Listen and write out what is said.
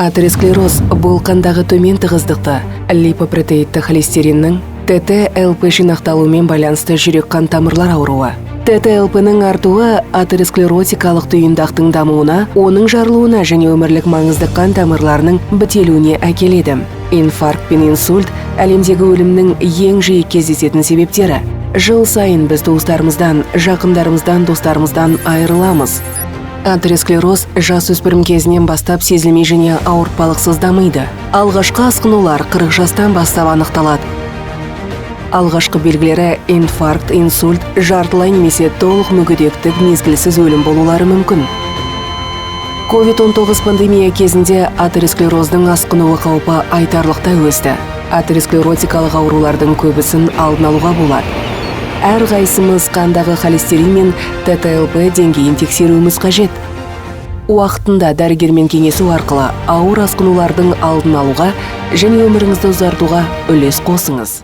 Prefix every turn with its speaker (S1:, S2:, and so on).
S1: Атеросклероз бұл қандағы төмен тығыздықты липопротеидті холестериннің ТТ-ЛП жинақталуымен байланысты жүрек қан тамырлар ауруы. ТТ-ЛП-ның артуы атеросклеротикалық түйіндақтың дамуына, оның жарылуына және өмірлік маңызды қан тамырларының бітелуіне әкеледі. Инфаркт пен инсульт әлемдегі өлімнің ең жиі кездесетін себептері. Жыл сайын біз туыстарымыздан, жақындарымыздан, достарымыздан айырыламыз. Атеросклероз жасөспірім кезінен бастап сезілмей және ауыртпалықсыз дамиды. Алғашқы асқынулар 40 жастан бастап анықталады. Алғашқы белгілері инфаркт, инсульт, жартылай немесе толық мүгедектік, мезгілсіз өлім болулары мүмкін. COVID-19 пандемия кезінде атеросклероздың асқынуы қаупі айтарлықтай өсті. Атеросклеротикалық аурулардың көбісін алдын алуға болады. Әр қайсымыз қандағы холестерин мен ТТ-ЛП деңгейін тексеруіміз қажет. Уақытында дәрігермен кеңесу арқылы ауыр асқынулардың алдын алуға және өміріңізді ұзартуға үлес қосыңыз.